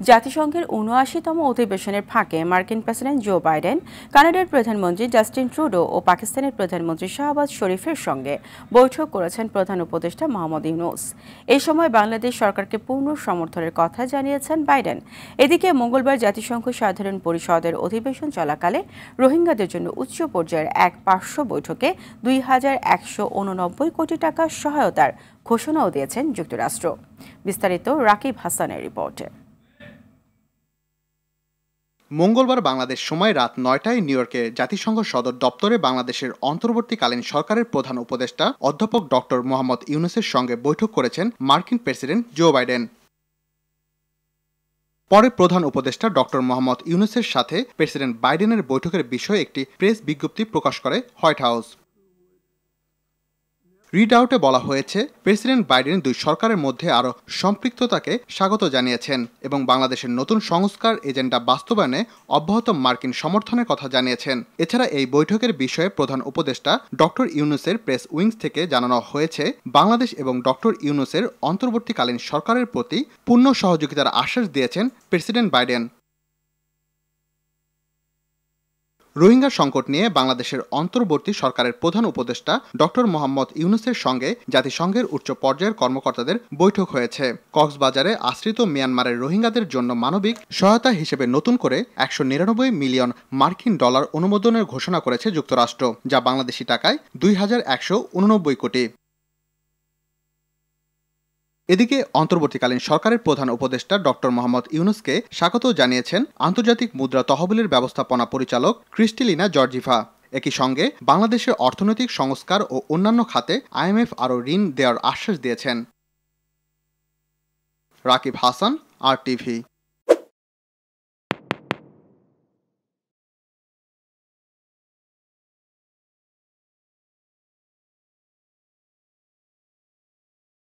জাতিসংঘের ৭৯তম অধিবেশনের ফাঁকে মার্কিন প্রেসিডেন্ট জো বাইডেন, কানাডার প্রধানমন্ত্রী জাস্টিন ট্রুডো ও পাকিস্তানের প্রধানমন্ত্রী শাহবাজ শরীফের সঙ্গে বৈঠক করেছেন প্রধান উপদেষ্টা মোহাম্মদ ইউনূস। এই সময় বাংলাদেশ সরকারকে পূর্ণ সমর্থনের কথা জানিয়েছেন বাইডেন। এদিকে মঙ্গলবার জাতিসংঘ সাধারণ পরিষদের অধিবেশন চলাকালে রোহিঙ্গাদের জন্য উচ্চ পর্যায়ের এক পার্শ্ব বৈঠকে ২,১৮৯ কোটি টাকা সহায়তার ঘোষণাও দিয়েছেন যুক্তরাষ্ট্র। বিস্তারিত রাকিব হাসানের রিপোর্টে। মঙ্গলবার বাংলাদেশ সময় রাত ৯টায় নিউ ইয়র্কে জাতিসংঘ সদর দপ্তরে বাংলাদেশের অন্তর্বর্তীকালীন সরকারের প্রধান উপদেষ্টা অধ্যাপক ডক্টর মোহাম্মদ ইউনূসের সঙ্গে বৈঠক করেছেন মার্কিন প্রেসিডেন্ট জো বাইডেন। পরে প্রধান উপদেষ্টা ডক্টর মোহাম্মদ ইউনূসের সাথে প্রেসিডেন্ট বাইডেনের বৈঠকের বিষয়ে একটি প্রেস বিজ্ঞপ্তি প্রকাশ করে হোয়াইট হাউস। রিড আউটে বলা হয়েছে, প্রেসিডেন্ট বাইডেন দুই সরকারের মধ্যে আরও সম্পৃক্ততাকে স্বাগত জানিয়েছেন এবং বাংলাদেশের নতুন সংস্কার এজেন্ডা বাস্তবায়নে অব্যাহত মার্কিন সমর্থনের কথা জানিয়েছেন। এছাড়া এই বৈঠকের বিষয়ে প্রধান উপদেষ্টা ডক্টর ইউনূসের প্রেস উইংস থেকে জানানো হয়েছে, বাংলাদেশ এবং ডক্টর ইউনূসের অন্তর্বর্তীকালীন সরকারের প্রতি পূর্ণ সহযোগিতার আশ্বাস দিয়েছেন প্রেসিডেন্ট বাইডেন। রোহিঙ্গা সংকট নিয়ে বাংলাদেশের অন্তর্বর্তী সরকারের প্রধান উপদেষ্টা ডক্টর মোহাম্মদ ইউনূসের সঙ্গে জাতিসংঘের উচ্চ পর্যায়ের কর্মকর্তাদের বৈঠক হয়েছে। কক্সবাজারে আশ্রিত মিয়ানমারের রোহিঙ্গাদের জন্য মানবিক সহায়তা হিসেবে নতুন করে ১৯৯ মিলিয়ন মার্কিন ডলার অনুমোদনের ঘোষণা করেছে যুক্তরাষ্ট্র, যা বাংলাদেশি টাকায় ২,১৮৯ কোটি। এদিকে অন্তর্বর্তীকালীন সরকারের প্রধান উপদেষ্টা ডক্টর মোহাম্মদ ইউনূসকে স্বাগত জানিয়েছেন আন্তর্জাতিক মুদ্রা তহবিলের ব্যবস্থাপনা পরিচালক ক্রিস্টেলিনা জর্জিভা। একই সঙ্গে বাংলাদেশের অর্থনৈতিক সংস্কার ও অন্যান্য খাতে আইএমএফ আরও ঋণ দেওয়ার আশ্বাস দিয়েছেন। রাকিব হাসান, RTV।